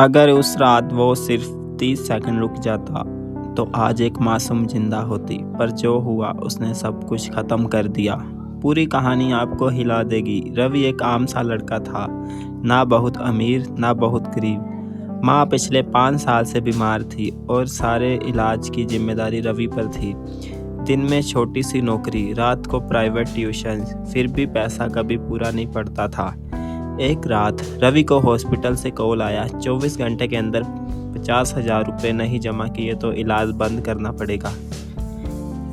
अगर उस रात वो सिर्फ 30 सेकंड रुक जाता तो आज एक मासूम जिंदा होती, पर जो हुआ उसने सब कुछ खत्म कर दिया। पूरी कहानी आपको हिला देगी। रवि एक आम सा लड़का था, ना बहुत अमीर ना बहुत गरीब। माँ पिछले 5 साल से बीमार थी और सारे इलाज की जिम्मेदारी रवि पर थी। दिन में छोटी सी नौकरी, रात को प्राइवेट ट्यूशन, फिर भी पैसा कभी पूरा नहीं पड़ता था। एक रात रवि को हॉस्पिटल से कॉल आया, 24 घंटे के अंदर 50,000 रुपये नहीं जमा किए तो इलाज बंद करना पड़ेगा।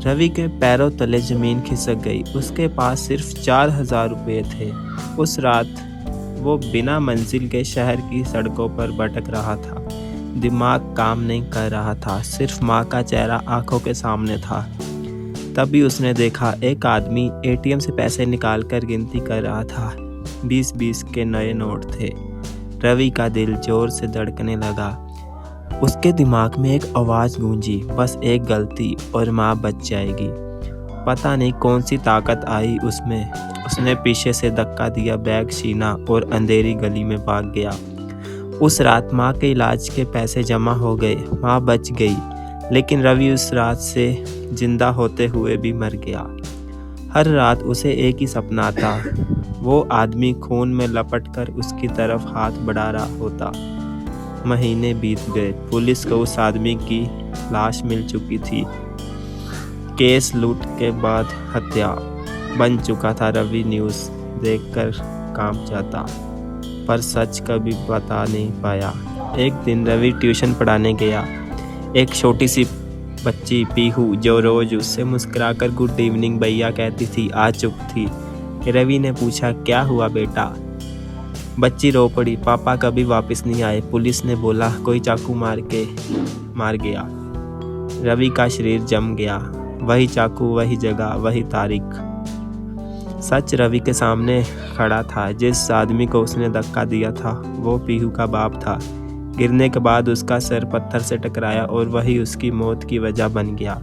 रवि के पैरों तले जमीन खिसक गई। उसके पास सिर्फ 4,000 रुपये थे। उस रात वो बिना मंजिल के शहर की सड़कों पर भटक रहा था। दिमाग काम नहीं कर रहा था, सिर्फ माँ का चेहरा आंखों के सामने था। तभी उसने देखा एक आदमी एटीएम से पैसे निकाल कर गिनती कर रहा था। 20-20 के नए नोट थे। रवि का दिल जोर से धड़कने लगा। उसके दिमाग में एक आवाज़ गूंजी, बस एक गलती और माँ बच जाएगी। पता नहीं कौन सी ताकत आई उसमें। उसने पीछे से धक्का दिया, बैग छीना और अंधेरी गली में भाग गया। उस रात माँ के इलाज के पैसे जमा हो गए, माँ बच गई, लेकिन रवि उस रात से जिंदा होते हुए भी मर गया। हर रात उसे एक ही सपना था, वो आदमी खून में लपट कर उसकी तरफ हाथ बढ़ा रहा होता। महीने बीत गए, पुलिस को उस आदमी की लाश मिल चुकी थी। केस लूट के बाद हत्या बन चुका था। रवि न्यूज़ देखकर कांप जाता, पर सच कभी बता नहीं पाया। एक दिन रवि ट्यूशन पढ़ाने गया। एक छोटी सी बच्ची पीहू, जो रोज उससे मुस्कुराकर गुड इवनिंग भैया कहती थी, आ चुप थी। रवि ने पूछा, क्या हुआ बेटा? बच्ची रो पड़ी, पापा कभी वापस नहीं आए। पुलिस ने बोला कोई चाकू मार गया। रवि का शरीर जम गया। वही चाकू, वही जगह, वही तारीख। सच रवि के सामने खड़ा था। जिस आदमी को उसने धक्का दिया था वो पीहू का बाप था। गिरने के बाद उसका सर पत्थर से टकराया और वही उसकी मौत की वजह बन गया।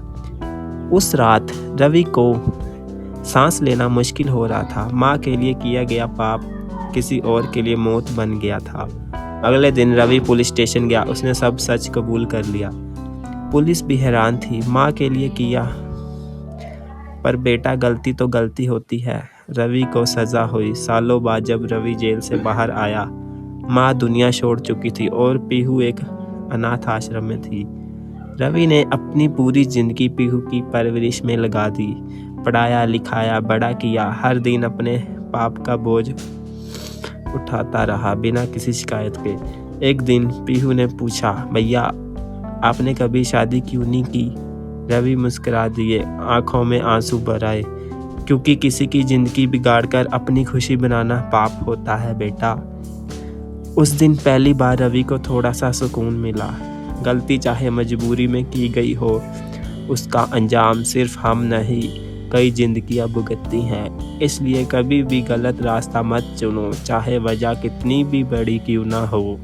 उस रात रवि को सांस लेना मुश्किल हो रहा था। माँ के लिए किया गया पाप किसी और के लिए मौत बन गया था। अगले दिन रवि पुलिस स्टेशन गया। उसने सब सच कबूल कर लिया। पुलिस भी हैरान थी। माँ के लिए किया, पर बेटा गलती तो गलती होती है। रवि को सज़ा हुई। सालों बाद जब रवि जेल से बाहर आया, माँ दुनिया छोड़ चुकी थी और पीहू एक अनाथ आश्रम में थी। रवि ने अपनी पूरी जिंदगी पीहू की परवरिश में लगा दी। पढ़ाया लिखाया, बड़ा किया। हर दिन अपने पाप का बोझ उठाता रहा बिना किसी शिकायत के। एक दिन पीहू ने पूछा, भैया आपने कभी शादी क्यों नहीं की? रवि मुस्कुरा दिए, आंखों में आंसू भर आए। क्योंकि किसी की जिंदगी बिगाड़ कर अपनी खुशी बनाना पाप होता है बेटा। उस दिन पहली बार रवि को थोड़ा सा सुकून मिला। गलती चाहे मजबूरी में की गई हो, उसका अंजाम सिर्फ हम नहीं, कई जिंदगियां भुगतती हैं। इसलिए कभी भी गलत रास्ता मत चुनो, चाहे वजह कितनी भी बड़ी क्यों ना हो।